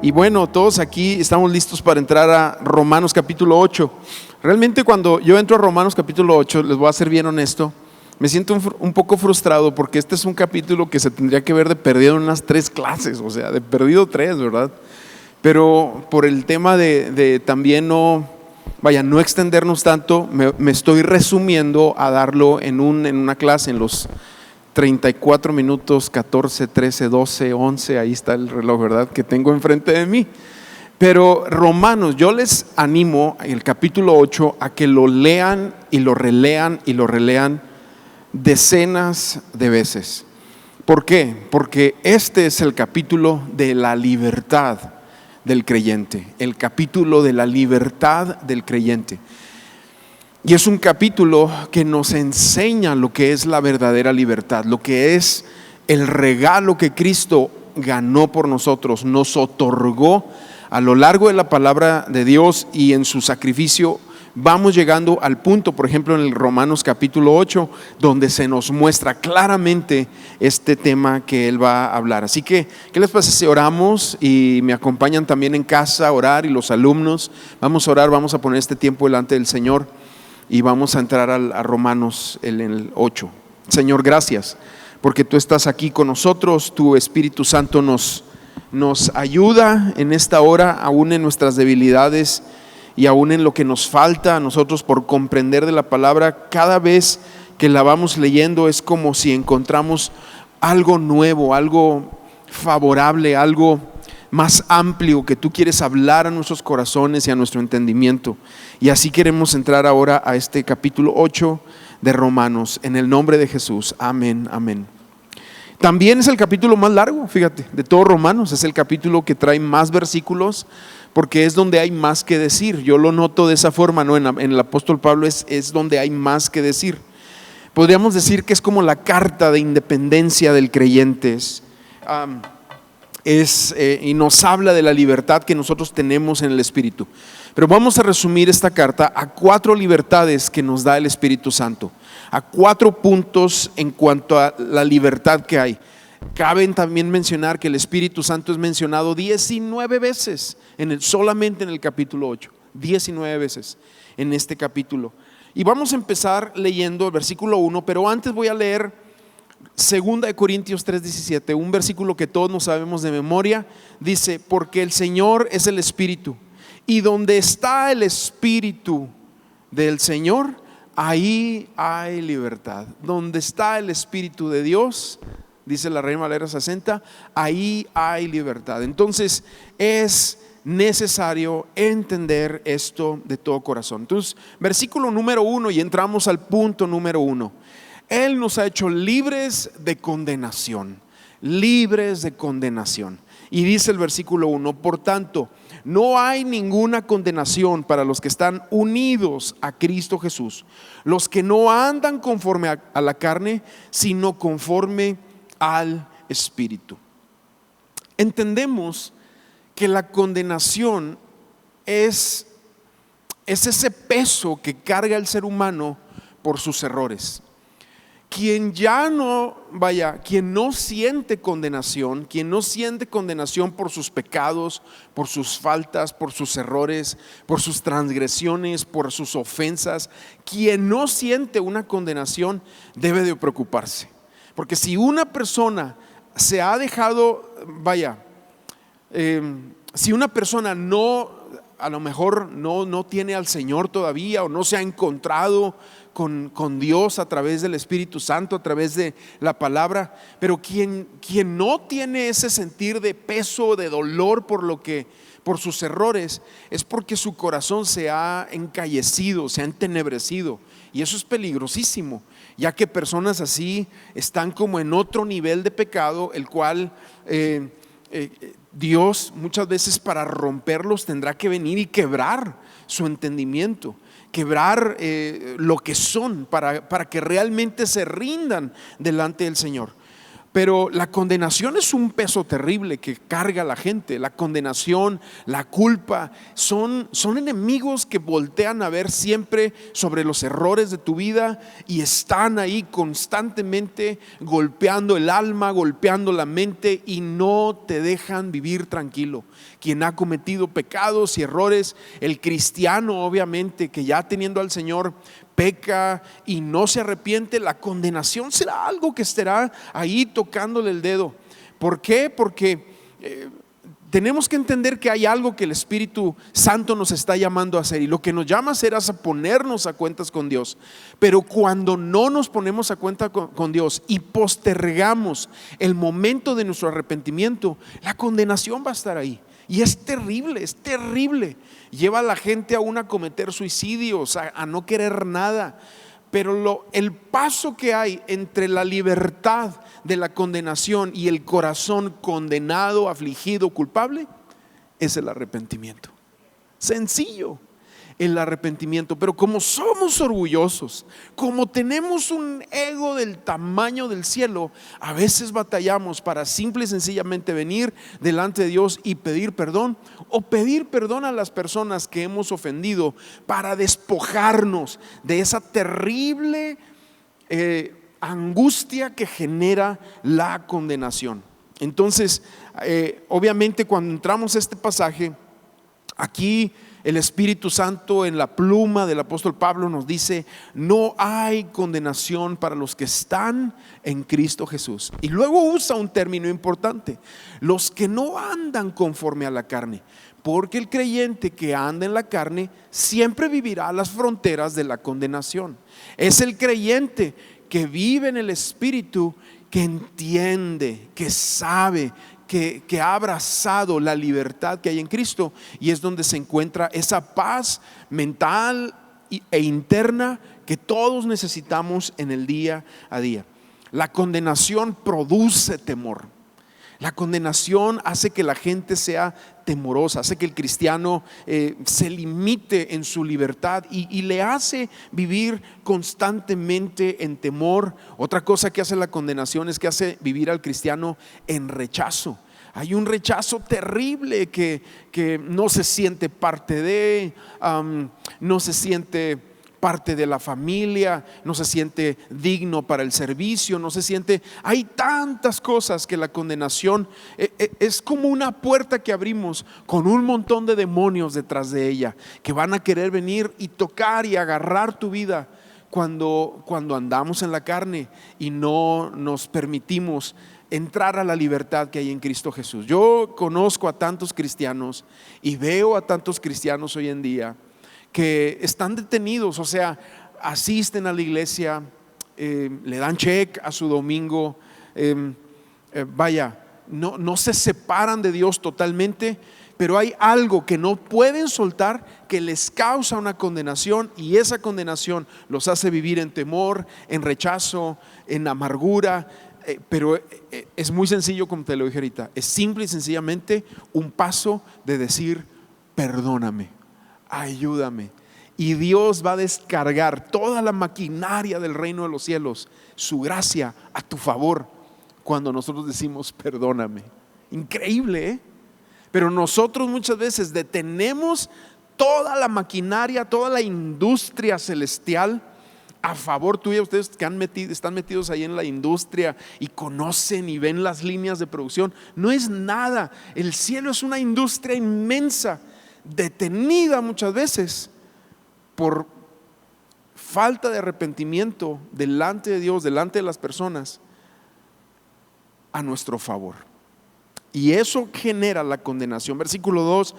Y bueno, todos aquí estamos listos para entrar a Romanos capítulo 8. Realmente cuando yo entro a Romanos capítulo 8, les voy a ser bien honesto, me siento un poco frustrado porque este es un capítulo que se tendría que ver de perdido en unas 3 clases, o sea, de perdido 3, ¿verdad? Pero por el tema de también no extendernos tanto, me estoy resumiendo a darlo en una clase, en los 34 minutos, 14, 13, 12, 11, ahí está el reloj, ¿verdad? Que tengo enfrente de mí. Pero Romanos, yo les animo en el capítulo 8 a que lo lean y lo relean y lo relean decenas de veces. ¿Por qué? Porque este es el capítulo de la libertad del creyente, el capítulo de la libertad del creyente. Y es un capítulo que nos enseña lo que es la verdadera libertad, lo que es el regalo que Cristo ganó por nosotros, nos otorgó a lo largo de la palabra de Dios y en su sacrificio. Vamos llegando al punto, por ejemplo, en el Romanos capítulo 8, donde se nos muestra claramente este tema que él va a hablar. Así que, ¿qué les parece si oramos y me acompañan también en casa a orar, y los alumnos? Vamos a orar, vamos a poner este tiempo delante del Señor y vamos a entrar a Romanos en el 8. Señor, gracias porque tú estás aquí con nosotros, tu Espíritu Santo nos ayuda en esta hora, aún en nuestras debilidades y aún en lo que nos falta a nosotros por comprender de la palabra. Cada vez que la vamos leyendo es como si encontramos algo nuevo, algo favorable, algo más amplio que tú quieres hablar a nuestros corazones y a nuestro entendimiento. Y así queremos entrar ahora a este capítulo 8 de Romanos, en el nombre de Jesús. Amén, amén. También es el capítulo más largo, fíjate, de todo Romanos. Es el capítulo que trae más versículos, porque es donde hay más que decir. Yo lo noto de esa forma, ¿no? En el apóstol Pablo es donde hay más que decir. Podríamos decir que es como la carta de independencia del creyente. Y nos habla de la libertad que nosotros tenemos en el Espíritu. Pero vamos a resumir esta carta a 4 libertades que nos da el Espíritu Santo, a 4 puntos en cuanto a la libertad que hay. Cabe también mencionar que el Espíritu Santo es mencionado 19 veces solamente en el capítulo 8, 19 veces en este capítulo. Y vamos a empezar leyendo el versículo 1, pero antes voy a leer 2 de Corintios 3:17, un versículo que todos nos sabemos de memoria. Dice: porque el Señor es el Espíritu, y donde está el Espíritu del Señor, ahí hay libertad. Donde está el Espíritu de Dios, dice la Reina Valera 60, ahí hay libertad. Entonces es necesario entender esto de todo corazón. Entonces, versículo número 1, y entramos al punto número 1. Él nos ha hecho libres de condenación, libres de condenación. Y dice el versículo 1: por tanto, no hay ninguna condenación para los que están unidos a Cristo Jesús, los que no andan conforme a la carne, sino conforme al Espíritu. Entendemos que la condenación es ese peso que carga el ser humano por sus errores. Quien no siente condenación, quien no siente condenación por sus pecados, por sus faltas, por sus errores, por sus transgresiones, por sus ofensas, quien no siente una condenación debe de preocuparse. Porque si una persona se ha dejado, si una persona a lo mejor no tiene al Señor todavía, o no se ha encontrado con Dios a través del Espíritu Santo, a través de la palabra, pero quien no tiene ese sentir de peso, de dolor por sus errores, es porque su corazón se ha encallecido, se ha entenebrecido, y eso es peligrosísimo, ya que personas así están como en otro nivel de pecado, el cual Dios muchas veces, para romperlos, tendrá que venir y quebrar su entendimiento, quebrar lo que son, para que realmente se rindan delante del Señor. Pero la condenación es un peso terrible que carga a la gente. La condenación, la culpa, son enemigos que voltean a ver siempre sobre los errores de tu vida y están ahí constantemente golpeando el alma, golpeando la mente y no te dejan vivir tranquilo. Quien ha cometido pecados y errores, el cristiano obviamente que ya teniendo al Señor peca y no se arrepiente, la condenación será algo que estará ahí tocándole el dedo. ¿Por qué? Porque tenemos que entender que hay algo que el Espíritu Santo nos está llamando a hacer, y lo que nos llama a hacer es a ponernos a cuentas con Dios. Pero cuando no nos ponemos a cuenta con Dios y postergamos el momento de nuestro arrepentimiento, la condenación va a estar ahí. Y es terrible, es terrible. Lleva a la gente aún a cometer suicidios, a no querer nada. Pero el paso que hay entre la libertad de la condenación y el corazón condenado, afligido, culpable, es el arrepentimiento. Sencillo, el arrepentimiento. Pero como somos orgullosos, como tenemos un ego del tamaño del cielo, a veces batallamos para simple y sencillamente venir delante de Dios y pedir perdón, o pedir perdón a las personas que hemos ofendido, para despojarnos de esa terrible angustia que genera la condenación. Entonces, obviamente cuando entramos a este pasaje, aquí el Espíritu Santo en la pluma del apóstol Pablo nos dice: no hay condenación para los que están en Cristo Jesús. Y luego usa un término importante: los que no andan conforme a la carne. Porque el creyente que anda en la carne siempre vivirá a las fronteras de la condenación. Es el creyente que vive en el Espíritu, que entiende, que sabe, que ha abrazado la libertad que hay en Cristo, y es donde se encuentra esa paz mental e interna que todos necesitamos en el día a día. La condenación produce temor. La condenación hace que la gente sea temorosa, hace que el cristiano se limite en su libertad y le hace vivir constantemente en temor. Otra cosa que hace la condenación es que hace vivir al cristiano en rechazo. Hay un rechazo terrible que no se siente parte de, no se siente parte de la familia, no se siente digno para el servicio, no se siente. Hay tantas cosas que la condenación es como una puerta que abrimos con un montón de demonios detrás de ella, que van a querer venir y tocar y agarrar tu vida cuando andamos en la carne y no nos permitimos entrar a la libertad que hay en Cristo Jesús. Yo conozco a tantos cristianos y veo a tantos cristianos hoy en día que están detenidos, o sea, asisten a la iglesia, le dan check a su domingo, no se separan de Dios totalmente, pero hay algo que no pueden soltar que les causa una condenación, y esa condenación los hace vivir en temor, en rechazo, en amargura. Pero es muy sencillo, como te lo dije ahorita. Es simple y sencillamente un paso de decir: perdóname, ayúdame. Y Dios va a descargar toda la maquinaria del reino de los cielos, su gracia a tu favor, cuando nosotros decimos: perdóname. Increíble, ¿eh? Pero nosotros muchas veces detenemos toda la maquinaria, toda la industria celestial a favor tuya. Ustedes que están metidos ahí en la industria y conocen y ven las líneas de producción, no es nada. El cielo es una industria inmensa, detenida muchas veces por falta de arrepentimiento delante de Dios, delante de las personas, a nuestro favor. Y eso genera la condenación. Versículo 2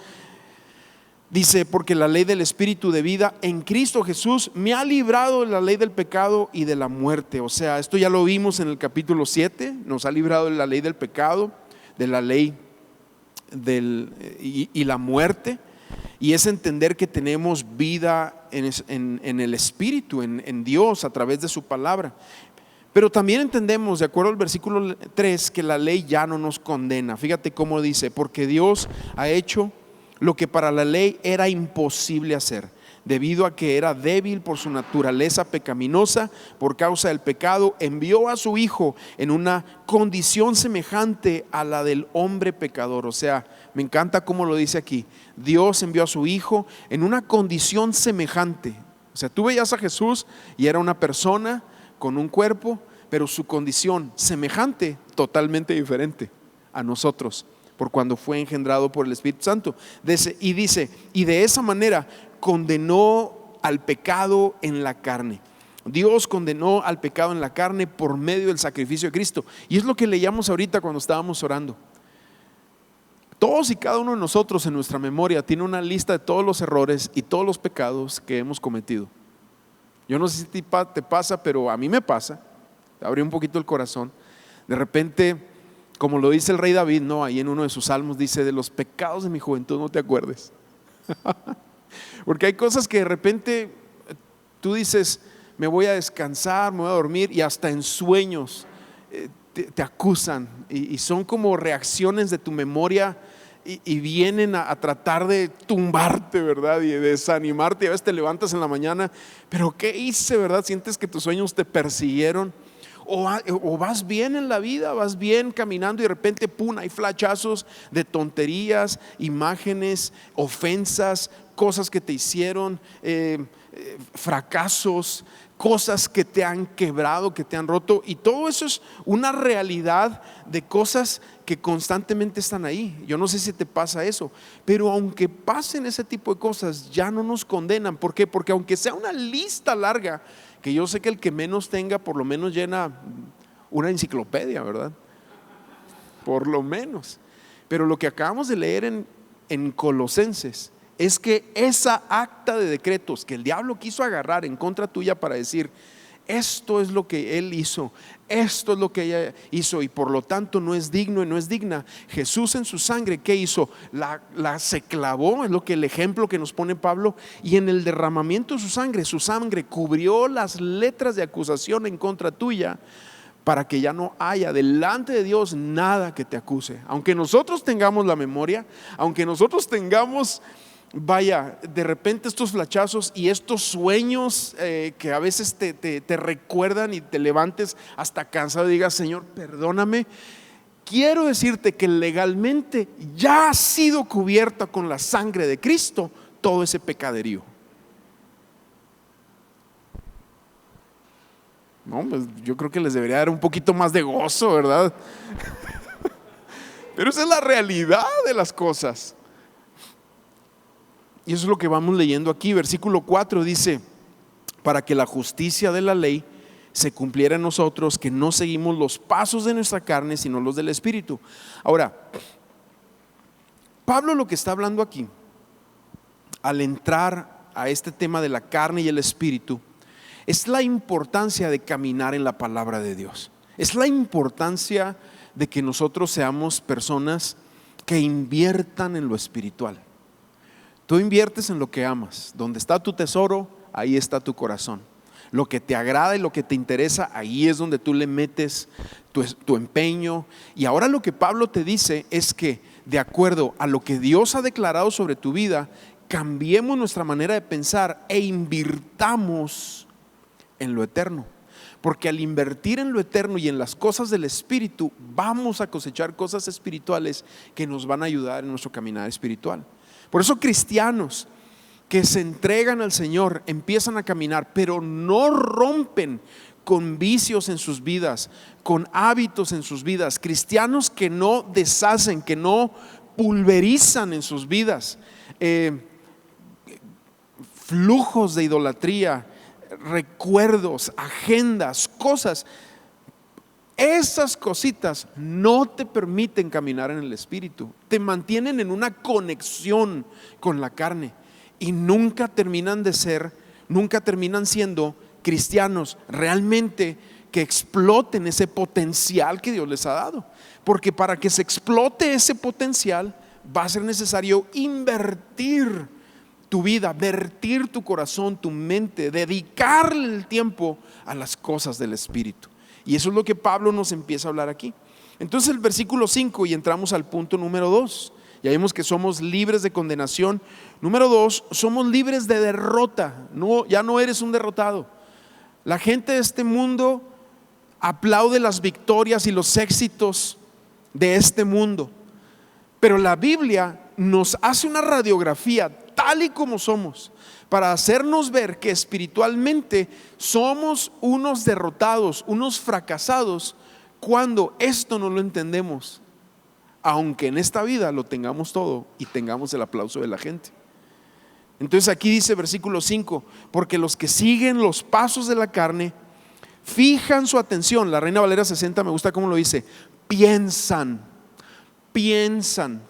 dice: porque la ley del Espíritu de vida en Cristo Jesús me ha librado de la ley del pecado y de la muerte. O sea, esto ya lo vimos en el capítulo 7, nos ha librado de la ley del pecado, de la ley y la muerte. Y es entender que tenemos vida en el Espíritu, en Dios, a través de su palabra. Pero también entendemos, de acuerdo al versículo 3, que la ley ya no nos condena. Fíjate cómo dice: porque Dios ha hecho lo que para la ley era imposible hacer. debido a que era débil por su naturaleza pecaminosa, por causa del pecado, envió a su Hijo en una condición semejante a la del hombre pecador. O sea, me encanta cómo lo dice aquí. Dios envió a su Hijo en una condición semejante. O sea, tú veías a Jesús y era una persona con un cuerpo, pero su condición semejante, totalmente diferente a nosotros, por cuando fue engendrado por el Espíritu Santo. Y dice, y de esa manera condenó al pecado en la carne. Dios condenó al pecado en la carne por medio del sacrificio de Cristo. Y es lo que leíamos ahorita cuando estábamos orando. Todos y cada uno de nosotros en nuestra memoria tiene una lista de todos los errores y todos los pecados que hemos cometido. Yo no sé si te pasa, pero a mí me pasa. Abrí un poquito el corazón. De repente, como lo dice el rey David, ¿no? Ahí en uno de sus salmos dice: de los pecados de mi juventud no te acuerdes. Porque hay cosas que de repente tú dices: me voy a descansar, me voy a dormir, y hasta en sueños te acusan, y son como reacciones de tu memoria, y vienen a tratar de tumbarte, ¿verdad? Y de desanimarte. Y a veces te levantas en la mañana, pero ¿qué hice, verdad? Sientes que tus sueños te persiguieron. O vas bien en la vida, vas bien caminando, y de repente ¡pum!, hay flachazos de tonterías, imágenes, ofensas, cosas que te hicieron, fracasos, cosas que te han quebrado, que te han roto. Y todo eso es una realidad de cosas que constantemente están ahí. Yo no sé si te pasa eso, pero aunque pasen ese tipo de cosas, ya no nos condenan. ¿Por qué? Porque aunque sea una lista larga, que yo sé que el que menos tenga por lo menos llena una enciclopedia, ¿verdad? Por lo menos. Pero lo que acabamos de leer en Colosenses es que esa acta de decretos que el diablo quiso agarrar en contra tuya para decir: esto es lo que él hizo, esto es lo que ella hizo, y por lo tanto no es digno y no es digna. Jesús en su sangre, ¿qué hizo? La se clavó, es lo que el ejemplo que nos pone Pablo, y en el derramamiento de su sangre cubrió las letras de acusación en contra tuya, para que ya no haya delante de Dios nada que te acuse. Aunque nosotros tengamos la memoria, aunque nosotros tengamos, vaya, de repente estos flachazos y estos sueños que a veces te recuerdan, y te levantes hasta cansado y digas: Señor, perdóname, quiero decirte que legalmente ya ha sido cubierta con la sangre de Cristo todo ese pecaderío. No, pues yo creo que les debería dar un poquito más de gozo, ¿verdad? Pero esa es la realidad de las cosas. Y eso es lo que vamos leyendo aquí. Versículo 4 dice: para que la justicia de la ley se cumpliera en nosotros, que no seguimos los pasos de nuestra carne, sino los del Espíritu. Ahora, Pablo lo que está hablando aquí, al entrar a este tema de la carne y el Espíritu, es la importancia de caminar en la palabra de Dios. Es la importancia de que nosotros seamos personas que inviertan en lo espiritual. Tú inviertes en lo que amas. Donde está tu tesoro, ahí está tu corazón. Lo que te agrada y lo que te interesa, ahí es donde tú le metes tu empeño. Y ahora lo que Pablo te dice es que, de acuerdo a lo que Dios ha declarado sobre tu vida, cambiemos nuestra manera de pensar e invirtamos en lo eterno. Porque al invertir en lo eterno y en las cosas del Espíritu, vamos a cosechar cosas espirituales que nos van a ayudar en nuestro caminar espiritual. Por eso cristianos que se entregan al Señor empiezan a caminar, pero no rompen con vicios en sus vidas, con hábitos en sus vidas. Cristianos que no deshacen, que no pulverizan en sus vidas flujos de idolatría, recuerdos, agendas, cosas. Esas cositas no te permiten caminar en el Espíritu, te mantienen en una conexión con la carne, y nunca terminan siendo cristianos realmente que exploten ese potencial que Dios les ha dado. Porque para que se explote ese potencial va a ser necesario invertir tu vida, vertir tu corazón, tu mente, dedicarle el tiempo a las cosas del Espíritu. Y eso es lo que Pablo nos empieza a hablar aquí. Entonces el versículo 5, y entramos al punto número 2, Ya vimos que somos libres de condenación. Número 2, somos libres de derrota. No, ya no eres un derrotado. La gente de este mundo aplaude las victorias y los éxitos de este mundo, pero la Biblia nos hace una radiografía tal y como somos, para hacernos ver que espiritualmente somos unos derrotados, unos fracasados, cuando esto no lo entendemos, aunque en esta vida lo tengamos todo y tengamos el aplauso de la gente. Entonces aquí dice versículo 5, porque los que siguen los pasos de la carne fijan su atención. La Reina Valera 60 me gusta cómo lo dice: piensan.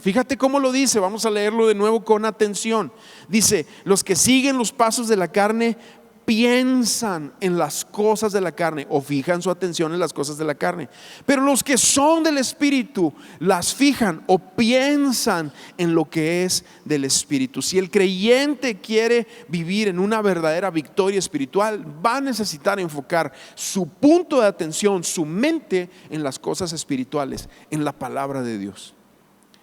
Fíjate cómo lo dice, vamos a leerlo de nuevo con atención. Dice: los que siguen los pasos de la carne piensan en las cosas de la carne, o fijan su atención en las cosas de la carne. Pero los que son del Espíritu las fijan o piensan en lo que es del Espíritu. Si el creyente quiere vivir en una verdadera victoria espiritual, va a necesitar enfocar su punto de atención, su mente, en las cosas espirituales, en la palabra de Dios.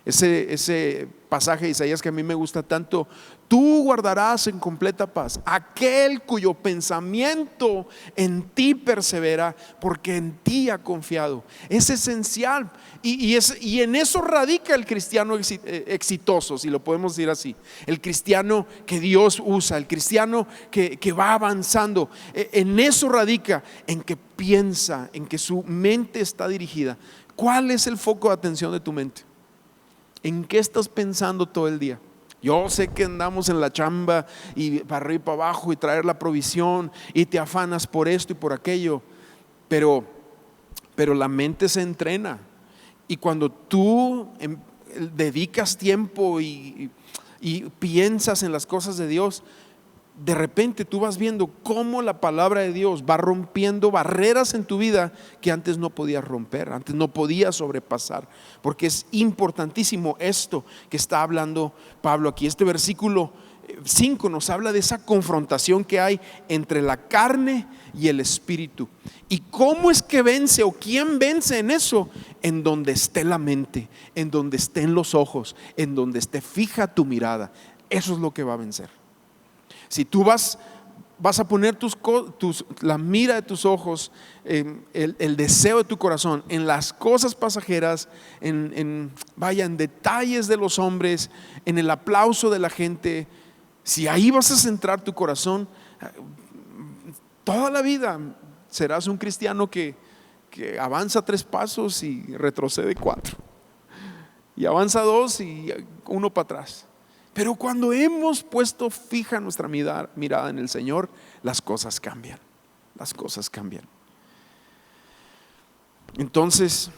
Ese pasaje de Isaías que a mí me gusta tanto: tú guardarás en completa paz aquel cuyo pensamiento en ti persevera, porque en ti ha confiado. Es esencial, y en eso radica el cristiano exitoso, si lo podemos decir así. El cristiano que Dios usa, el cristiano que va avanzando, en eso radica, en que piensa, en que su mente está dirigida. ¿Cuál es el foco de atención de tu mente? ¿En qué estás pensando todo el día? Yo sé que andamos en la chamba y para arriba y para abajo y traer la provisión, y te afanas por esto y por aquello, pero la mente se entrena, y cuando tú dedicas tiempo y piensas en las cosas de Dios, de repente tú vas viendo cómo la palabra de Dios va rompiendo barreras en tu vida que antes no podías romper, antes no podías sobrepasar, porque es importantísimo esto que está hablando Pablo aquí. Este versículo 5 nos habla de esa confrontación que hay entre la carne y el espíritu. ¿Y cómo es que vence, o quién vence en eso? En donde esté la mente, en donde estén los ojos, en donde esté fija tu mirada. Eso es lo que va a vencer. Si tú vas a poner la mira de tus ojos, el deseo de tu corazón en las cosas pasajeras, en detalles de los hombres, en el aplauso de la gente, si ahí vas a centrar tu corazón, toda la vida serás un cristiano que avanza 3 pasos y retrocede 4, y avanza 2 y 1 para atrás. Pero cuando hemos puesto fija nuestra mirada en el Señor, las cosas cambian. Entonces,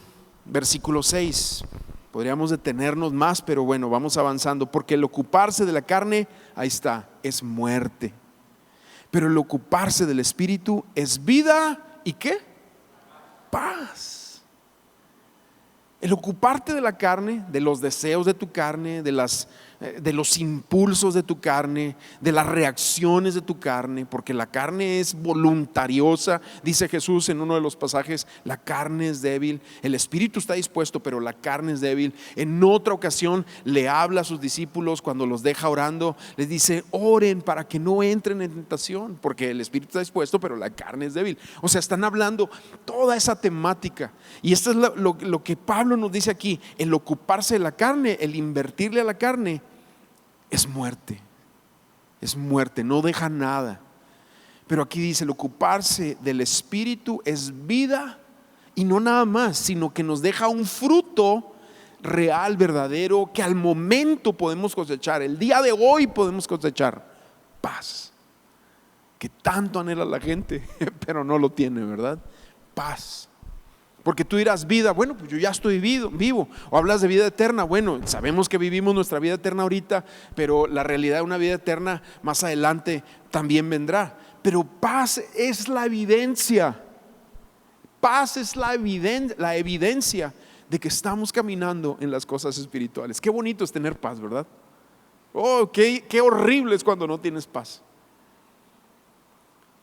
versículo 6, podríamos detenernos más, pero bueno, vamos avanzando. Porque el ocuparse de la carne, ahí está, es muerte. Pero el ocuparse del Espíritu es vida. ¿Y qué? Paz. El ocuparte de la carne, de los deseos de tu carne, de los impulsos de tu carne, de las reacciones de tu carne, porque la carne es voluntariosa. Dice Jesús en uno de los pasajes: la carne es débil, el espíritu está dispuesto, pero la carne es débil. En otra ocasión le habla a sus discípulos cuando los deja orando, les dice: oren para que no entren en tentación, porque el espíritu está dispuesto, pero la carne es débil. O sea, están hablando toda esa temática, y esto es lo que Pablo nos dice aquí: el ocuparse de la carne, el invertirle a la carne, es muerte, no deja nada. Pero aquí dice: el ocuparse del Espíritu es vida, y no nada más, sino que nos deja un fruto real, verdadero, que al momento podemos cosechar. El día de hoy podemos cosechar paz, que tanto anhela la gente, pero no lo tiene, ¿verdad? Paz. Porque tú dirás: vida, bueno, pues yo ya estoy vivo. O hablas de vida eterna, bueno, sabemos que vivimos nuestra vida eterna ahorita, pero la realidad de una vida eterna más adelante también vendrá. Pero paz es la evidencia. Paz es la evidencia de que estamos caminando en las cosas espirituales. Qué bonito es tener paz, ¿verdad? Oh, qué horrible es cuando no tienes paz.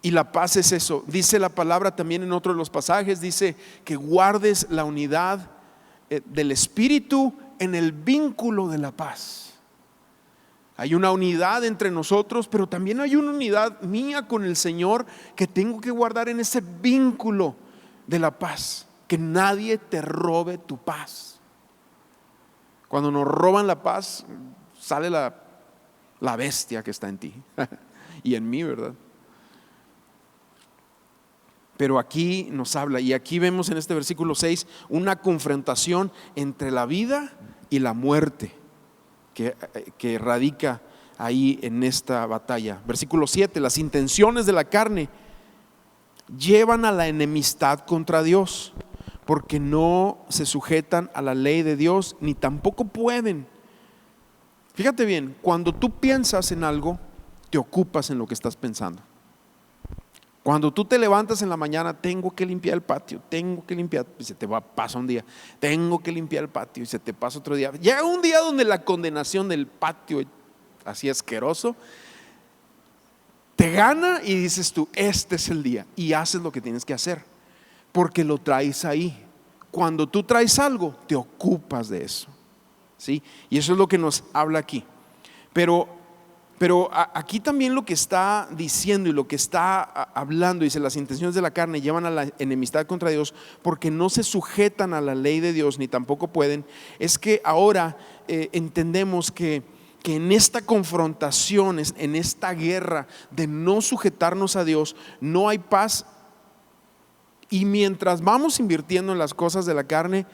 Y la paz es eso. Dice la palabra también en otro de los pasajes, dice que guardes la unidad del Espíritu en el vínculo de la paz. Hay una unidad entre nosotros, pero también hay una unidad mía con el Señor que tengo que guardar en ese vínculo de la paz. Que nadie te robe tu paz. Cuando nos roban la paz, sale la bestia que está en ti y en mí, ¿verdad? Pero aquí nos habla, y aquí vemos en este versículo 6 una confrontación entre la vida y la muerte que radica ahí en esta batalla. Versículo 7, las intenciones de la carne llevan a la enemistad contra Dios, porque no se sujetan a la ley de Dios, ni tampoco pueden. Fíjate bien, cuando tú piensas en algo, te ocupas en lo que estás pensando. Cuando tú te levantas en la mañana, tengo que limpiar el patio, tengo que limpiar, y se te pasa un día, tengo que limpiar el patio y se te pasa otro día. Llega un día donde la condenación del patio así asqueroso te gana y dices tú, este es el día, y haces lo que tienes que hacer, porque lo traes ahí. Cuando tú traes algo, te ocupas de eso, ¿sí? Y eso es lo que nos habla aquí. Pero aquí también lo que está diciendo y lo que está hablando, dice, las intenciones de la carne llevan a la enemistad contra Dios porque no se sujetan a la ley de Dios, ni tampoco pueden. Es que ahora entendemos que en esta confrontación, en esta guerra de no sujetarnos a Dios, no hay paz. Y mientras vamos invirtiendo en las cosas de la carne,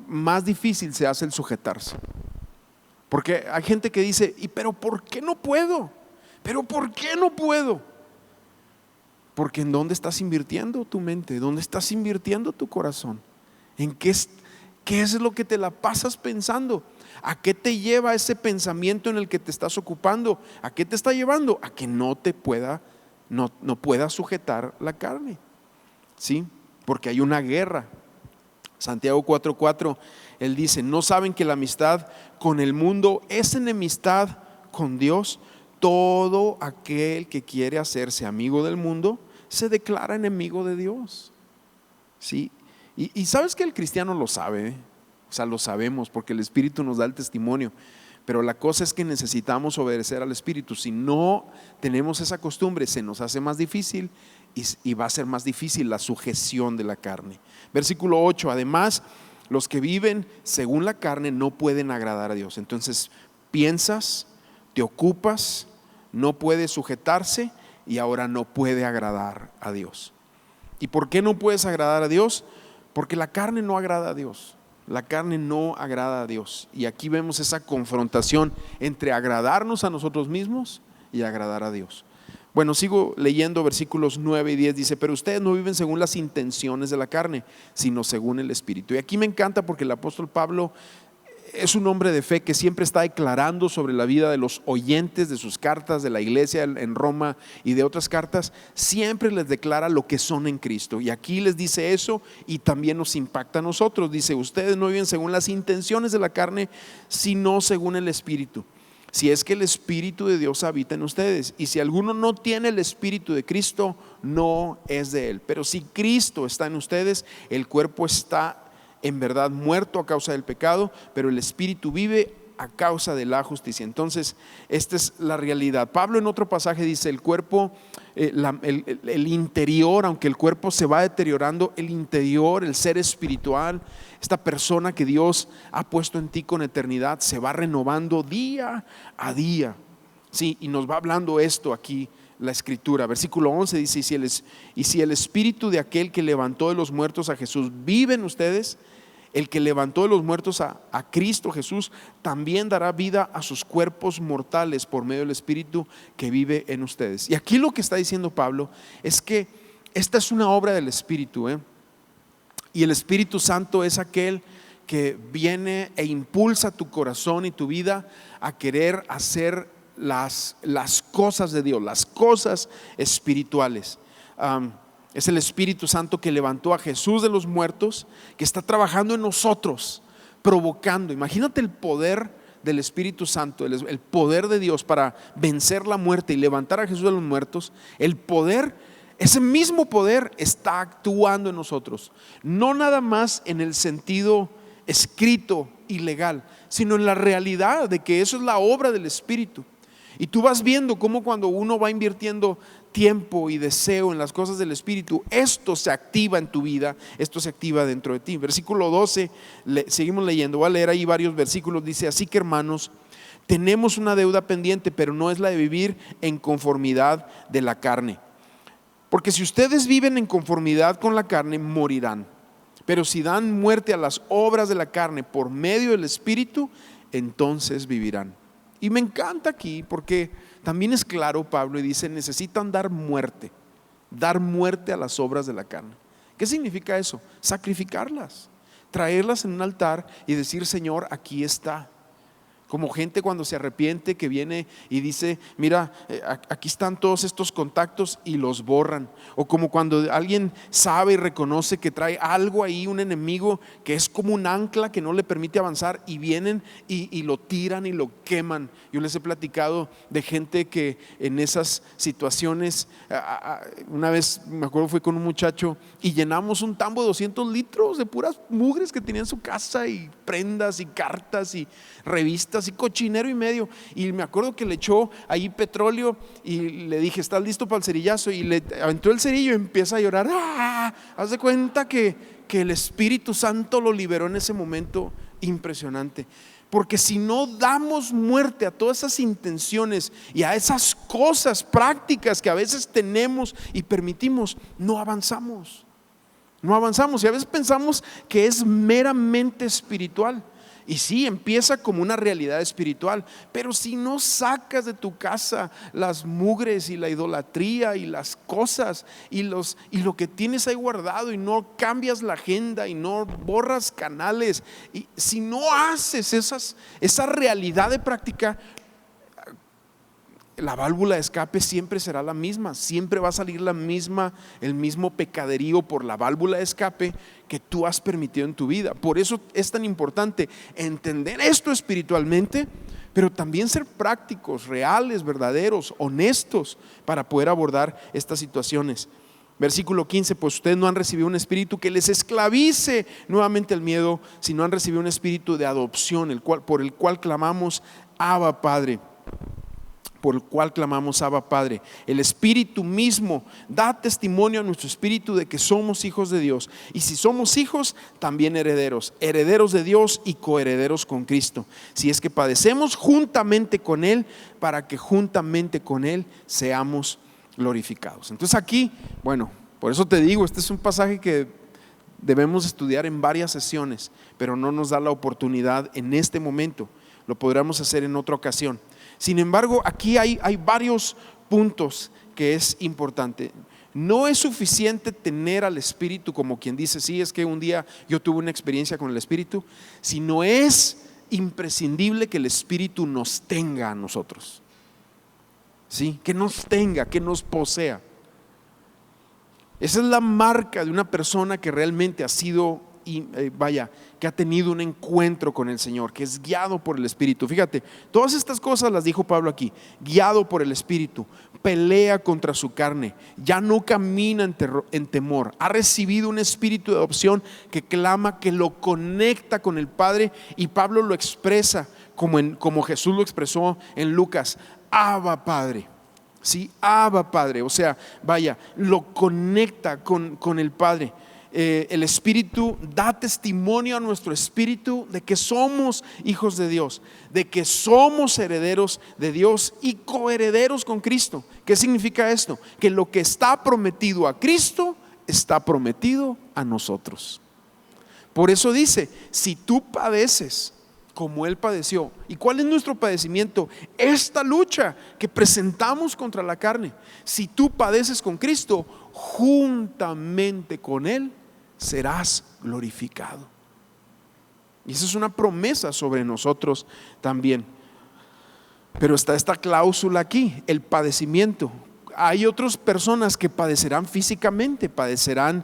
más difícil se hace el sujetarse. Porque hay gente que dice, pero ¿por qué no puedo? ¿Pero por qué no puedo? Porque ¿en dónde estás invirtiendo tu mente? ¿Dónde estás invirtiendo tu corazón? ¿En qué es lo que te la pasas pensando? ¿A qué te lleva ese pensamiento en el que te estás ocupando? ¿A qué te está llevando? A que no puedas sujetar la carne, ¿sí? Porque hay una guerra. Santiago 4:4, él dice, ¿no saben que la amistad con el mundo es enemistad con Dios? Todo aquel que quiere hacerse amigo del mundo se declara enemigo de Dios, ¿sí? Y sabes que el cristiano lo sabe, o sea, lo sabemos porque el Espíritu nos da el testimonio. Pero la cosa es que necesitamos obedecer al Espíritu. Si no tenemos esa costumbre, se nos hace más difícil y va a ser más difícil la sujeción de la carne. Versículo 8, además, los que viven según la carne no pueden agradar a Dios. Entonces piensas, te ocupas, no puede sujetarse y ahora no puede agradar a Dios. ¿Y por qué no puedes agradar a Dios? Porque la carne no agrada a Dios. La carne no agrada a Dios. Y aquí vemos esa confrontación entre agradarnos a nosotros mismos y agradar a Dios. Bueno, sigo leyendo versículos 9 y 10. Dice, pero ustedes no viven según las intenciones de la carne, sino según el Espíritu. Y aquí me encanta porque el apóstol Pablo es un hombre de fe que siempre está declarando sobre la vida de los oyentes de sus cartas, de la iglesia en Roma y de otras cartas. Siempre les declara lo que son en Cristo. Y aquí les dice eso y también nos impacta a nosotros. Dice, ustedes no viven según las intenciones de la carne, sino según el Espíritu. Si es que el Espíritu de Dios habita en ustedes. Y si alguno no tiene el Espíritu de Cristo, no es de él. Pero si Cristo está en ustedes, el cuerpo está en verdad muerto a causa del pecado, pero el Espíritu vive a causa de la justicia. Entonces, esta es la realidad. Pablo en otro pasaje dice, el cuerpo, el interior, aunque el cuerpo se va deteriorando, el interior, el ser espiritual, esta persona que Dios ha puesto en ti con eternidad, se va renovando día a día. Sí, y nos va hablando esto aquí la escritura. Versículo 11 dice, y si el Espíritu de aquel que levantó de los muertos a Jesús vive en ustedes, el que levantó de los muertos a Cristo Jesús también dará vida a sus cuerpos mortales por medio del Espíritu que vive en ustedes. Y aquí lo que está diciendo Pablo es que esta es una obra del Espíritu, y el Espíritu Santo es aquel que viene e impulsa tu corazón y tu vida a querer hacer las cosas de Dios, las cosas espirituales. Es el Espíritu Santo que levantó a Jesús de los muertos, que está trabajando en nosotros, provocando. Imagínate el poder del Espíritu Santo, el poder de Dios para vencer la muerte y levantar a Jesús de los muertos. El poder, ese mismo poder está actuando en nosotros, no nada más en el sentido escrito y legal, sino en la realidad de que eso es la obra del Espíritu. Y tú vas viendo cómo cuando uno va invirtiendo tiempo y deseo en las cosas del Espíritu, esto se activa en tu vida, esto se activa dentro de ti. Versículo 12, seguimos leyendo, voy a leer ahí varios versículos. Dice: así que, hermanos, tenemos una deuda pendiente, pero no es la de vivir en conformidad de la carne. Porque si ustedes viven en conformidad con la carne, morirán. Pero si dan muerte a las obras de la carne por medio del Espíritu, entonces vivirán. Y me encanta aquí porque también es claro Pablo y dice: necesitan dar muerte a las obras de la carne. ¿Qué significa eso? Sacrificarlas, traerlas en un altar y decir: Señor, aquí está. Como gente cuando se arrepiente, que viene y dice: mira, aquí están todos estos contactos, y los borran. O como cuando alguien sabe y reconoce que trae algo ahí, un enemigo que es como un ancla que no le permite avanzar, y vienen y lo tiran y lo queman. Yo les he platicado de gente que en esas situaciones, una vez me acuerdo, fui con un muchacho y llenamos un tambo de 200 litros de puras mugres que tenía en su casa, y prendas y cartas y revistas y cochinero y medio. Y me acuerdo que le echó ahí petróleo y le dije: ¿estás listo para el cerillazo? Y le aventó el cerillo y empieza a llorar. Haz de cuenta que el Espíritu Santo lo liberó en ese momento. Impresionante. Porque si no damos muerte a todas esas intenciones y a esas cosas prácticas que a veces tenemos y permitimos, no avanzamos. Y a veces pensamos que es meramente espiritual. Y sí, empieza como una realidad espiritual, pero si no sacas de tu casa las mugres y la idolatría y las cosas y lo que tienes ahí guardado, y no cambias la agenda y no borras canales, y si no haces esa realidad de práctica, la válvula de escape siempre será la misma, siempre va a salir el mismo pecaderío por la válvula de escape que tú has permitido en tu vida. Por eso es tan importante entender esto espiritualmente, pero también ser prácticos, reales, verdaderos, honestos para poder abordar estas situaciones. Versículo 15: pues ustedes no han recibido un espíritu que les esclavice nuevamente el miedo, sino han recibido un espíritu de adopción, por el cual clamamos: Abba, Padre. Por el cual clamamos: Abba, Padre. El Espíritu mismo da testimonio a nuestro espíritu de que somos hijos de Dios, y si somos hijos, también herederos de Dios y coherederos con Cristo, si es que padecemos juntamente con Él, para que juntamente con Él seamos glorificados. Entonces aquí, bueno, por eso te digo, este es un pasaje que debemos estudiar en varias sesiones, pero no nos da la oportunidad en este momento. Lo podremos hacer en otra ocasión. Sin embargo, aquí hay varios puntos que es importante. No es suficiente tener al Espíritu como quien dice: sí, es que un día yo tuve una experiencia con el Espíritu, sino es imprescindible que el Espíritu nos tenga a nosotros. ¿Sí? Que nos tenga, que nos posea. Esa es la marca de una persona que realmente ha sido, que ha tenido un encuentro con el Señor, que es guiado por el Espíritu. Fíjate, todas estas cosas las dijo Pablo aquí: guiado por el Espíritu, pelea contra su carne, ya no camina en temor, ha recibido un espíritu de adopción que clama, que lo conecta con el Padre. Y Pablo lo expresa como Jesús lo expresó en Lucas: Abba, Padre. Sí, Abba, Padre. O sea, lo conecta con el Padre. El Espíritu da testimonio a nuestro espíritu de que somos hijos de Dios, de que somos herederos de Dios y coherederos con Cristo. ¿Qué significa esto? Que lo que está prometido a Cristo está prometido a nosotros. Por eso dice: si tú padeces como Él padeció. ¿Y cuál es nuestro padecimiento? Esta lucha que presentamos contra la carne. Si tú padeces con Cristo, juntamente con Él serás glorificado. Y esa es una promesa sobre nosotros también. Pero está esta cláusula aquí: el padecimiento. Hay otras personas que padecerán físicamente, padecerán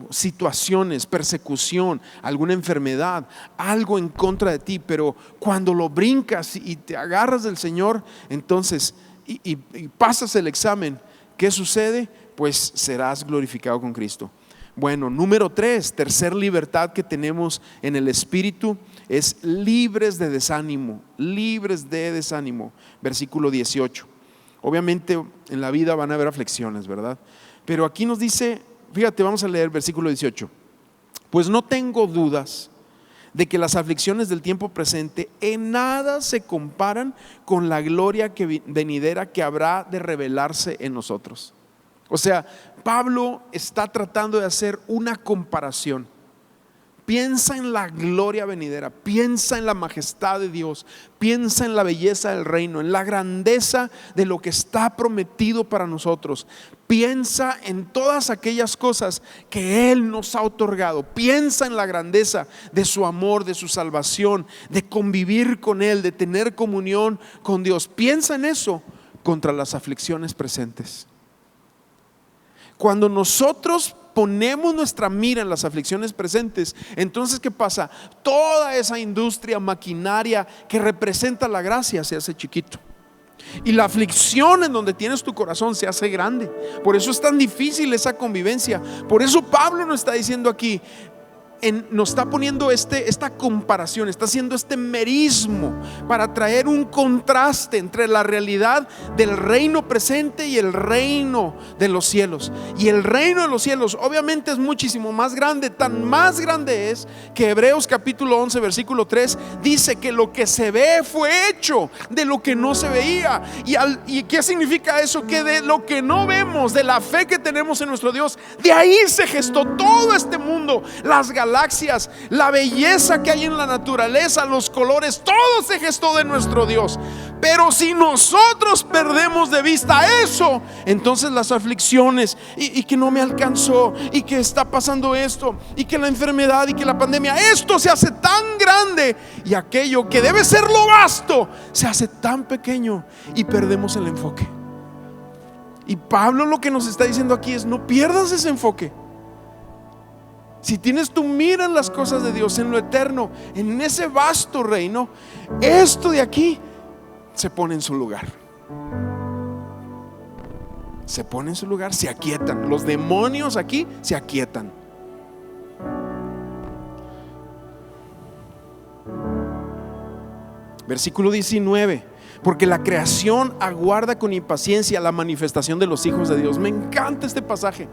situaciones, persecución, alguna enfermedad, algo en contra de ti, pero cuando lo brincas y te agarras del Señor, entonces y pasas el examen, ¿qué sucede? Pues serás glorificado con Cristo. Bueno, número 3, tercer libertad que tenemos en el Espíritu es libres de desánimo, libres de desánimo. Versículo 18. Obviamente en la vida van a haber aflicciones, ¿verdad? Pero aquí nos dice, fíjate, vamos a leer versículo 18. Pues no tengo dudas de que las aflicciones del tiempo presente en nada se comparan con la gloria venidera que habrá de revelarse en nosotros. O sea, Pablo está tratando de hacer una comparación. Piensa en la gloria venidera, piensa en la majestad de Dios, piensa en la belleza del reino, en la grandeza de lo que está prometido para nosotros. Piensa en todas aquellas cosas que Él nos ha otorgado. Piensa en la grandeza de su amor, de su salvación, de convivir con Él, de tener comunión con Dios. Piensa en eso contra las aflicciones presentes. Cuando nosotros ponemos nuestra mira en las aflicciones presentes, entonces ¿qué pasa? Toda esa industria maquinaria que representa la gracia se hace chiquito, y la aflicción en donde tienes tu corazón se hace grande. Por eso es tan difícil esa convivencia. Por eso Pablo nos está diciendo aquí, nos está poniendo esta comparación, está haciendo este merismo para traer un contraste entre la realidad del reino presente y el reino de los cielos. Y el reino de los cielos obviamente es muchísimo más grande, tan más grande es que Hebreos capítulo 11 versículo 3 dice que lo que se ve fue hecho de lo que no se veía. ¿Y qué significa eso? Que de lo que no vemos, de la fe que tenemos en nuestro Dios, de ahí se gestó todo este mundo, las galaxias, la belleza que hay en la naturaleza, los colores, todo se gestó de nuestro Dios. Pero si nosotros perdemos de vista eso, entonces las aflicciones y que no me alcanzó, y que está pasando esto, y que la enfermedad, y que la pandemia, esto se hace tan grande, y aquello que debe ser lo vasto se hace tan pequeño, y perdemos el enfoque. Y Pablo lo que nos está diciendo aquí es: no pierdas ese enfoque. Si tienes tu mira en las cosas de Dios, en lo eterno, en ese vasto reino, esto de aquí se pone en su lugar. Se pone en su lugar, se aquietan. Los demonios aquí se aquietan. Versículo 19. Porque la creación aguarda con impaciencia la manifestación de los hijos de Dios. Me encanta este pasaje,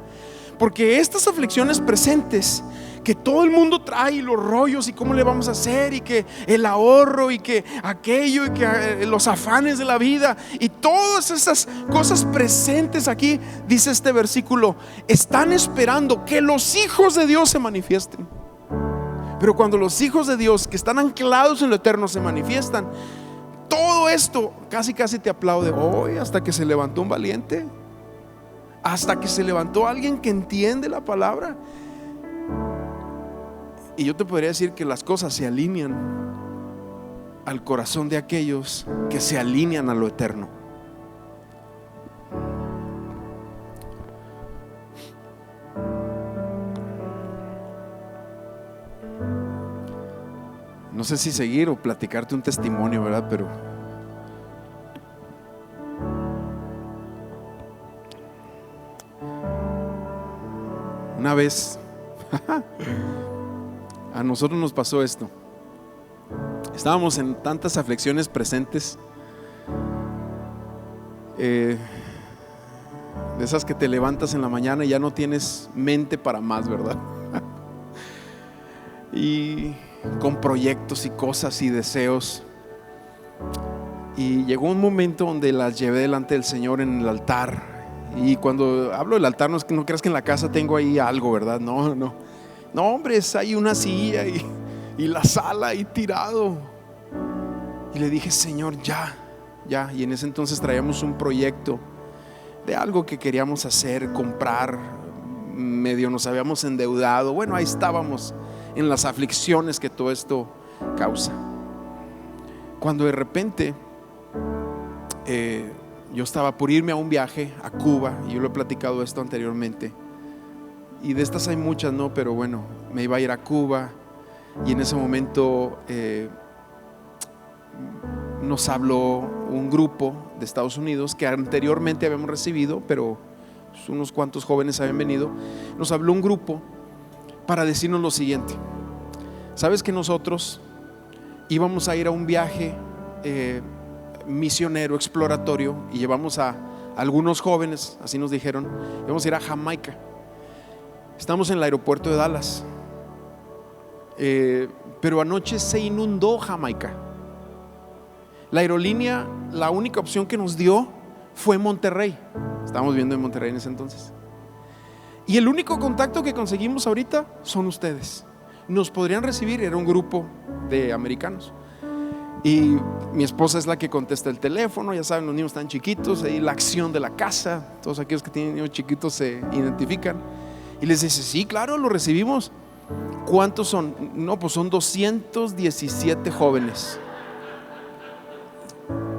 porque estas aflicciones presentes que todo el mundo trae, los rollos y cómo le vamos a hacer, y que el ahorro, y que aquello, y que los afanes de la vida, y todas esas cosas presentes aquí, dice este versículo, están esperando que los hijos de Dios se manifiesten. Pero cuando los hijos de Dios que están anclados en lo eterno se manifiestan, todo esto casi te aplaude. Hoy hasta que se levantó un valiente, hasta que se levantó alguien que entiende la palabra. Y yo te podría decir que las cosas se alinean al corazón de aquellos que se alinean a lo eterno. No sé si seguir o platicarte un testimonio, ¿verdad? Pero una vez a nosotros nos pasó esto. Estábamos en tantas aflicciones presentes, de esas que te levantas en la mañana y ya no tienes mente para más, ¿verdad? Y con proyectos y cosas y deseos. Y llegó un momento donde las llevé delante del Señor en el altar. Y cuando hablo del altar, no creas que en la casa tengo ahí algo, ¿verdad? No, hombre, hay una silla y la sala ahí tirado. Y le dije: Señor, ya. Y en ese entonces traíamos un proyecto de algo que queríamos hacer, comprar. Medio nos habíamos endeudado. Bueno, ahí estábamos en las aflicciones que todo esto causa. Cuando de repente yo estaba por irme a un viaje a Cuba, y yo lo he platicado esto anteriormente, y de estas hay muchas, ¿no? Pero bueno, me iba a ir a Cuba, y en ese momento nos habló un grupo de Estados Unidos que anteriormente habíamos recibido, pero unos cuantos jóvenes habían venido. Nos habló un grupo para decirnos lo siguiente. ¿Sabes que nosotros íbamos a ir a un viaje misionero, exploratorio, y llevamos a algunos jóvenes, así nos dijeron, íbamos a ir a Jamaica? Estamos en el aeropuerto de Dallas, pero anoche se inundó Jamaica. La aerolínea, la única opción que nos dio fue Monterrey. Estábamos viendo en Monterrey en ese entonces. Y el único contacto que conseguimos ahorita son ustedes. Nos podrían recibir, era un grupo de americanos. Y mi esposa es la que contesta el teléfono. Ya saben, los niños están chiquitos, ahí la acción de la casa. Todos aquellos que tienen niños chiquitos se identifican. Y les dice, sí, claro, lo recibimos. ¿Cuántos son? No, pues son 217 jóvenes.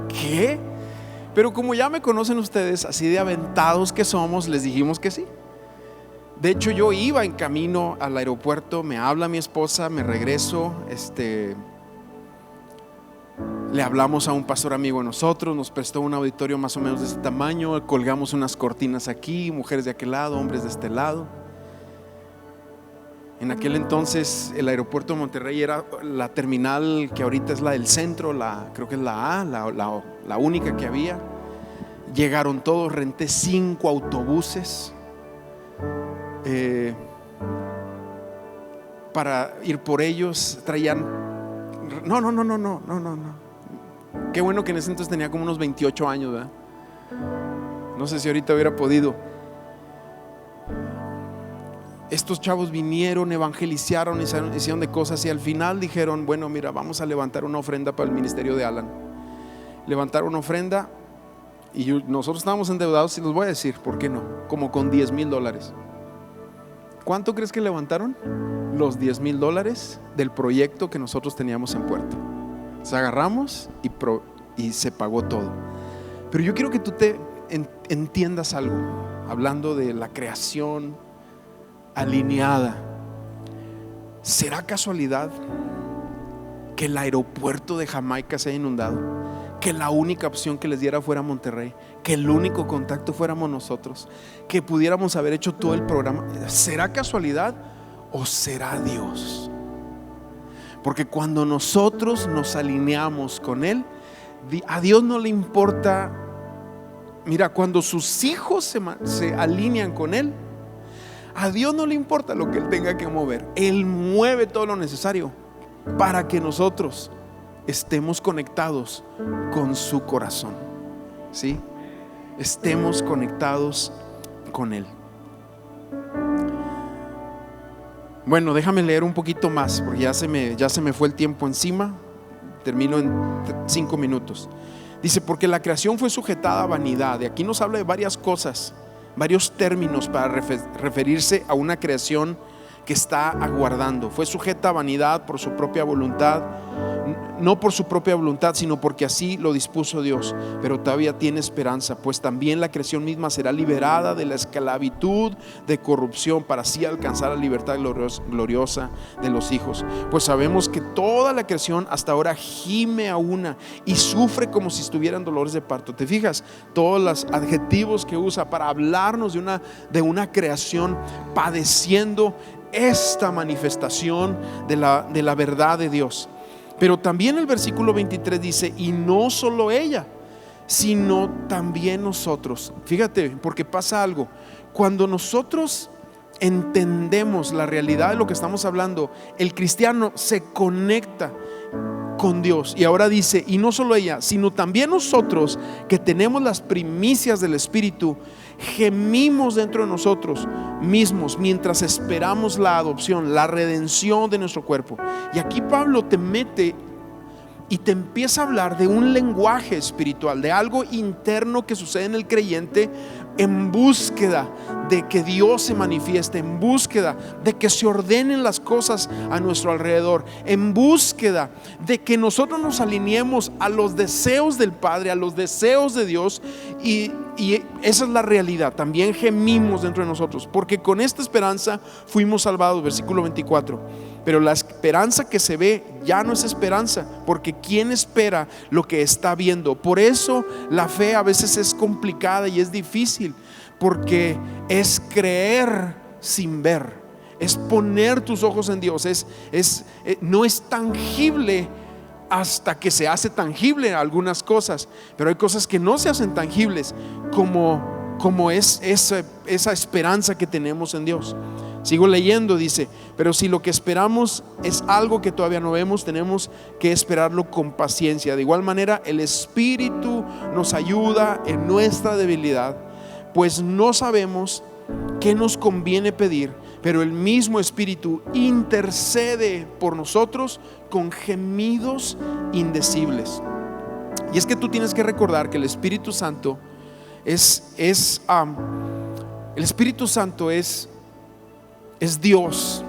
¿Qué? Pero como ya me conocen ustedes, así de aventados que somos, les dijimos que sí. De hecho, yo iba en camino al aeropuerto, me habla mi esposa, me regreso, le hablamos a un pastor amigo de nosotros, nos prestó un auditorio más o menos de este tamaño, colgamos unas cortinas aquí, mujeres de aquel lado, hombres de este lado. En aquel entonces el aeropuerto de Monterrey era la terminal que ahorita es la del centro, creo que es la A, la única que había. Llegaron todos, renté 5 autobuses para ir por ellos. Traían, no. Qué bueno que en ese entonces tenía como unos 28 años, ¿verdad? No sé si ahorita hubiera podido. Estos chavos vinieron, evangelizaron, hicieron de cosas, y al final dijeron, bueno, mira, vamos a levantar una ofrenda para el ministerio de Alan. Levantaron una ofrenda y nosotros estábamos endeudados, y les voy a decir, ¿por qué no? Como con $10,000. ¿Cuánto crees que levantaron? Los $10,000 del proyecto que nosotros teníamos en puerta. Se agarramos y se pagó todo. Pero yo quiero que tú te entiendas algo, hablando de la creación alineada. ¿Será casualidad que el aeropuerto de Jamaica se haya inundado? Que la única opción que les diera fuera Monterrey, que el único contacto fuéramos nosotros, que pudiéramos haber hecho todo el programa. ¿Será casualidad o será Dios? Porque cuando nosotros nos alineamos con Él, a Dios no le importa. Mira, cuando sus hijos se alinean con Él, a Dios no le importa lo que Él tenga que mover. Él mueve todo lo necesario para que nosotros estemos conectados con su corazón, ¿sí? Estemos conectados con Él. Bueno, déjame leer un poquito más, porque ya se me fue el tiempo encima. Termino en 5 minutos. Dice, porque la creación fue sujetada a vanidad. Y aquí nos habla de varias cosas, varios términos para referirse a una creación que está aguardando. Fue sujeta a vanidad por su propia voluntad, no por su propia voluntad, sino porque así lo dispuso Dios. Pero todavía tiene esperanza, pues también la creación misma será liberada de la esclavitud de corrupción, para así alcanzar la libertad gloriosa de los hijos. Pues sabemos que toda la creación hasta ahora gime a una y sufre como si estuvieran dolores de parto. ¿Te fijas? Todos los adjetivos que usa para hablarnos de una creación padeciendo esta manifestación de la verdad de Dios. Pero también el versículo 23 dice, y no solo ella, sino también nosotros. Fíjate, porque pasa algo. Cuando nosotros entendemos la realidad de lo que estamos hablando, el cristiano se conecta con Dios. Y ahora dice, y no solo ella, sino también nosotros, que tenemos las primicias del Espíritu, gemimos dentro de nosotros mismos mientras esperamos la adopción, la redención de nuestro cuerpo. Y aquí Pablo te mete y te empieza a hablar de un lenguaje espiritual, de algo interno que sucede en el creyente en búsqueda de que Dios se manifieste, en búsqueda de que se ordenen las cosas a nuestro alrededor, en búsqueda de que nosotros nos alineemos a los deseos del Padre, a los deseos de Dios. Y esa es la realidad. También gemimos dentro de nosotros, porque con esta esperanza fuimos salvados. Versículo 24. Pero la esperanza que se ve ya no es esperanza, porque ¿quién espera lo que está viendo? Por eso la fe a veces es complicada y es difícil, porque es creer sin ver, es poner tus ojos en Dios, no es tangible hasta que se hace tangible algunas cosas, pero hay cosas que no se hacen tangibles, como es esa esperanza que tenemos en Dios. Sigo leyendo, dice: pero si lo que esperamos es algo que todavía no vemos, tenemos que esperarlo con paciencia. De igual manera, el Espíritu nos ayuda en nuestra debilidad, pues no sabemos qué nos conviene pedir, pero el mismo Espíritu intercede por nosotros con gemidos indecibles. Y es que tú tienes que recordar que el Espíritu Santo es Dios,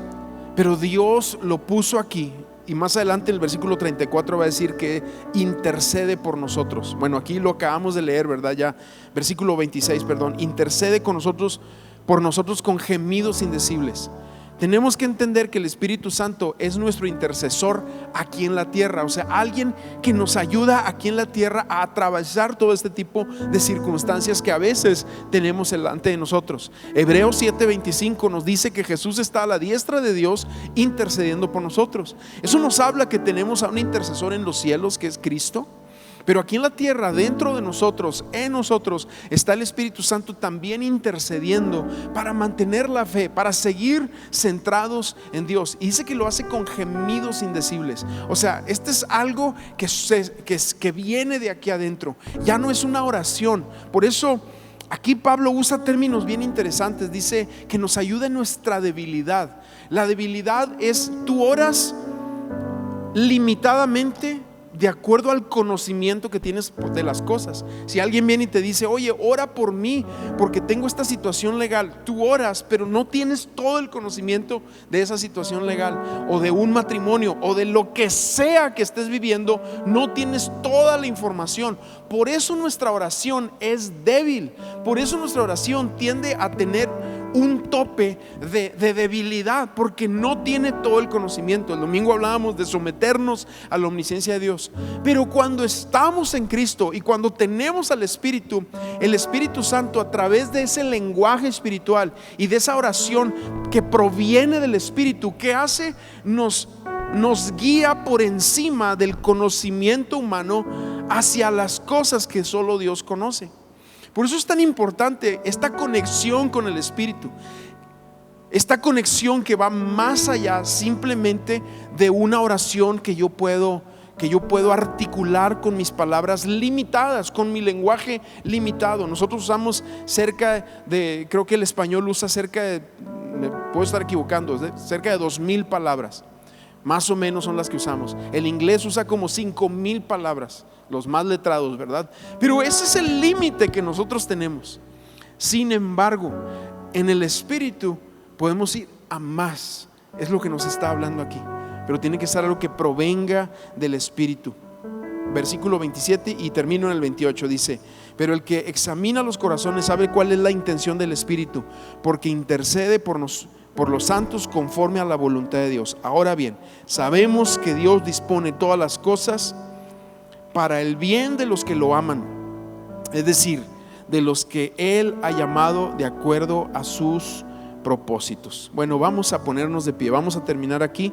pero Dios lo puso aquí. Y más adelante el versículo 34 va a decir que intercede por nosotros. Bueno, aquí lo acabamos de leer, ¿verdad? Ya, versículo 26, perdón. Intercede por nosotros con gemidos indecibles. Tenemos que entender que el Espíritu Santo es nuestro intercesor aquí en la tierra, o sea, alguien que nos ayuda aquí en la tierra a atravesar todo este tipo de circunstancias que a veces tenemos delante de nosotros. Hebreos 7:25 nos dice que Jesús está a la diestra de Dios intercediendo por nosotros. Eso nos habla que tenemos a un intercesor en los cielos, que es Cristo. Pero aquí en la tierra, dentro de nosotros, en nosotros, está el Espíritu Santo también intercediendo para mantener la fe, para seguir centrados en Dios. Y dice que lo hace con gemidos indecibles. O sea, este es algo que viene de aquí adentro. Ya no es una oración. Por eso aquí Pablo usa términos bien interesantes. Dice que nos ayuda en nuestra debilidad. La debilidad es: tú oras limitadamente de acuerdo al conocimiento que tienes de las cosas. Si alguien viene y te dice: oye, ora por mí porque tengo esta situación legal, tú oras, pero no tienes todo el conocimiento de esa situación legal, o de un matrimonio, o de lo que sea que estés viviendo, no tienes toda la información. Por eso nuestra oración es débil, por eso nuestra oración tiende a tener un tope de debilidad, porque no tiene todo el conocimiento. El domingo hablábamos de someternos a la omnisciencia de Dios, pero cuando estamos en Cristo y cuando tenemos al Espíritu, el Espíritu Santo, a través de ese lenguaje espiritual y de esa oración que proviene del Espíritu, ¿qué hace? Nos guía por encima del conocimiento humano hacia las cosas que solo Dios conoce. Por eso es tan importante esta conexión con el Espíritu, esta conexión que va más allá simplemente de una oración que yo puedo articular con mis palabras limitadas, con mi lenguaje limitado. Nosotros usamos creo que el español usa me puedo estar equivocando, cerca de 2,000 palabras. Más o menos son las que usamos. El inglés usa como 5,000 palabras, los más letrados, ¿verdad? Pero ese es el límite que nosotros tenemos. Sin embargo, en el Espíritu podemos ir a más. Es lo que nos está hablando aquí. Pero tiene que ser algo que provenga del Espíritu. Versículo 27 y termino en el 28, dice: pero el que examina los corazones sabe cuál es la intención del Espíritu, porque intercede por los santos conforme a la voluntad de Dios. Ahora bien, sabemos que Dios dispone todas las cosas para el bien de los que lo aman, es decir, de los que Él ha llamado de acuerdo a sus propósitos. Bueno, vamos a ponernos de pie, vamos a terminar aquí.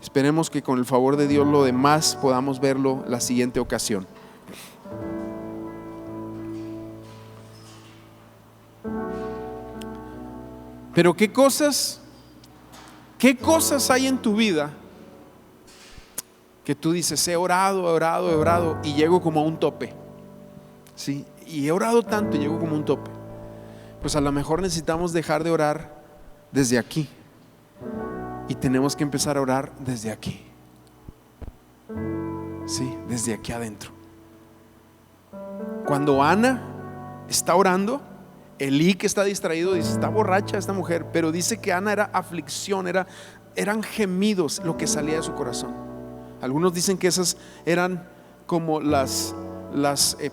Esperemos que con el favor de Dios lo demás podamos verlo la siguiente ocasión. Pero ¿qué cosas hay en tu vida que tú dices: he orado y llego como a un tope? ¿Sí? Y he orado tanto y llego como a un tope. Pues a lo mejor necesitamos dejar de orar desde aquí y tenemos que empezar a orar desde aquí. Sí, desde aquí adentro. Cuando Ana está orando, Elí, que está distraído, dice: está borracha esta mujer. Pero dice que Ana era aflicción, eran gemidos lo que salía de su corazón. Algunos dicen que esas eran como las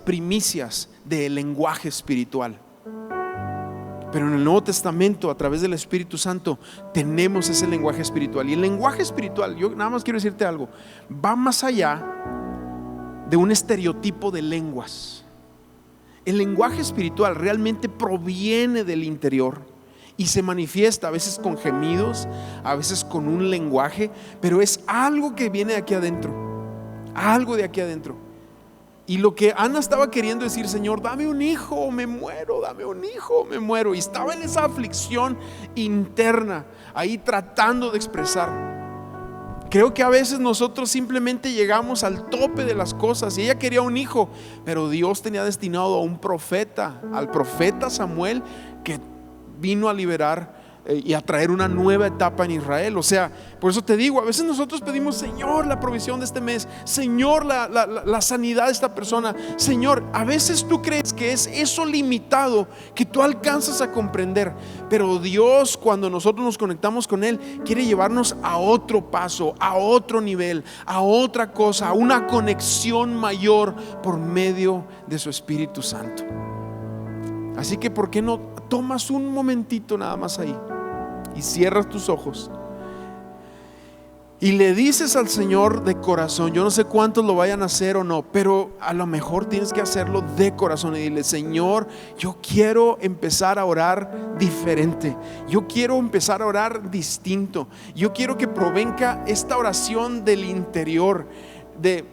primicias del lenguaje espiritual. Pero en el Nuevo Testamento, a través del Espíritu Santo, tenemos ese lenguaje espiritual. Y el lenguaje espiritual, yo nada más quiero decirte algo, va más allá de un estereotipo de lenguas. El lenguaje espiritual realmente proviene del interior y se manifiesta a veces con gemidos, a veces con un lenguaje, pero es algo que viene de aquí adentro, algo de aquí adentro. Y lo que Ana estaba queriendo decir: Señor, dame un hijo o me muero, dame un hijo o me muero. Y estaba en esa aflicción interna, ahí tratando de expresar. Creo que a veces nosotros simplemente llegamos al tope de las cosas. Y ella quería un hijo, pero Dios tenía destinado a un profeta, al profeta Samuel, que vino a liberar y a traer una nueva etapa en Israel. O sea, por eso te digo, a veces nosotros pedimos: Señor, la provisión de este mes, Señor, la sanidad de esta persona. Señor, a veces tú crees que es eso limitado que tú alcanzas a comprender, pero Dios, cuando nosotros nos conectamos con Él, quiere llevarnos a otro paso, a otro nivel, a otra cosa, a una conexión mayor por medio de su Espíritu Santo. Así que ¿por qué no tomas un momentito nada más ahí y cierras tus ojos y le dices al Señor de corazón? Yo no sé cuántos lo vayan a hacer o no, pero a lo mejor tienes que hacerlo de corazón y dile: Señor, yo quiero empezar a orar diferente, yo quiero empezar a orar distinto, yo quiero que provenga esta oración del interior, del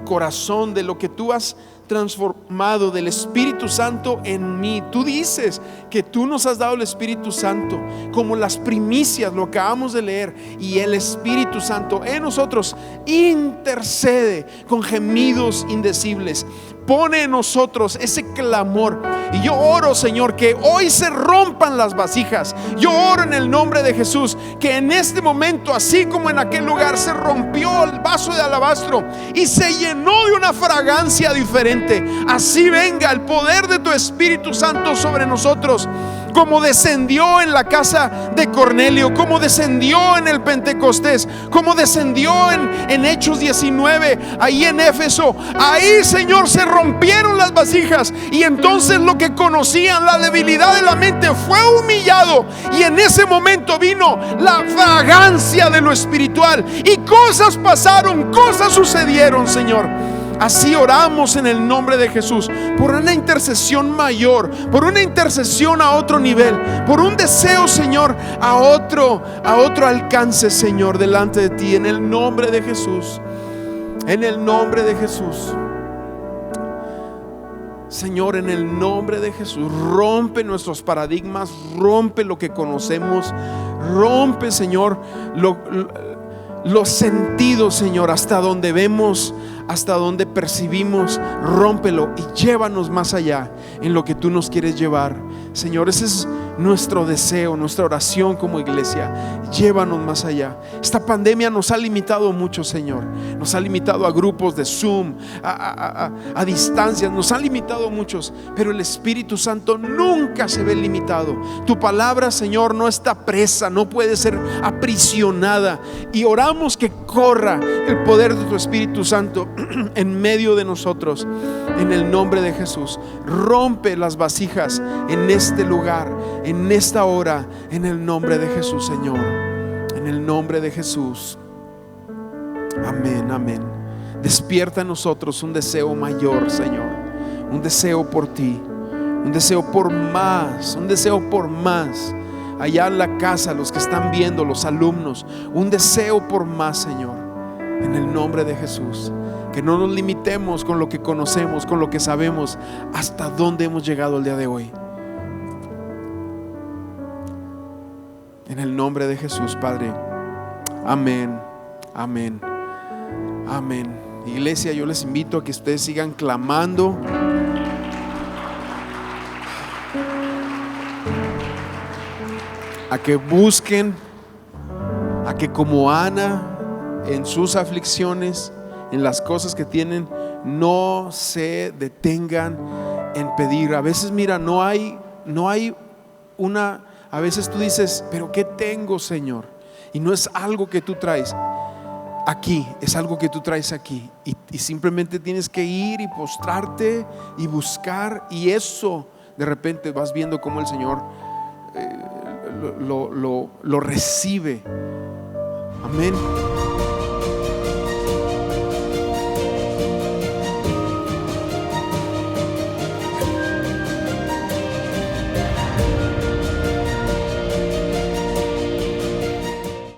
corazón, de lo que tú has transformado, del Espíritu Santo en mí. Tú dices que tú nos has dado el Espíritu Santo como las primicias, lo acabamos de leer, y el Espíritu Santo en nosotros intercede con gemidos indecibles. Pone en nosotros ese clamor. Y yo oro, Señor, que hoy se rompan las vasijas. Yo oro en el nombre de Jesús que en este momento, así como en aquel lugar se rompió el vaso de alabastro y se llenó de una fragancia diferente, así venga el poder de tu Espíritu Santo sobre nosotros, como descendió en la casa de Cornelio, como descendió en el Pentecostés, como descendió en Hechos 19, ahí en Éfeso. Ahí, Señor, se rompieron las vasijas, y entonces lo que conocían, la debilidad de la mente, fue humillado, y en ese momento vino la fragancia de lo espiritual, y cosas pasaron, cosas sucedieron, Señor. Así oramos en el nombre de Jesús, por una intercesión mayor, por una intercesión a otro nivel, por un deseo, Señor, a otro alcance, Señor, delante de ti, en el nombre de Jesús, en el nombre de Jesús. Señor, en el nombre de Jesús, rompe nuestros paradigmas, rompe lo que conocemos, rompe, Señor, los sentidos, Señor, hasta donde vemos, hasta donde percibimos, rómpelo y llévanos más allá en lo que tú nos quieres llevar, Señor. Ese es nuestro deseo, nuestra oración como iglesia. Llévanos más allá. Esta pandemia nos ha limitado mucho, Señor. Nos ha limitado a grupos de Zoom, a distancias, nos han limitado muchos, pero el Espíritu Santo nunca se ve limitado. Tu palabra, Señor, no está presa, no puede ser aprisionada, y oramos que corra el poder de tu Espíritu Santo en medio de nosotros, en el nombre de Jesús. Rompe las vasijas en este lugar, en esta hora, en el nombre de Jesús, Señor, en el nombre de Jesús. Amén, amén. Despierta en nosotros un deseo mayor, Señor, un deseo por ti, un deseo por más, un deseo por más. Allá en la casa, los que están viendo, los alumnos, un deseo por más, Señor, en el nombre de Jesús. Que no nos limitemos con lo que conocemos, con lo que sabemos, hasta dónde hemos llegado el día de hoy. En el nombre de Jesús, Padre. Amén, amén, amén. Iglesia, yo les invito a que ustedes sigan clamando, a que busquen, a que como Ana, en sus aflicciones, en las cosas que tienen, no se detengan en pedir. A veces, mira, no hay una, a veces tú dices: pero ¿qué tengo, Señor? Y no es algo que tú traes aquí, es algo que tú traes aquí, y simplemente tienes que ir y postrarte y buscar, y eso de repente vas viendo cómo el Señor lo recibe. Amén.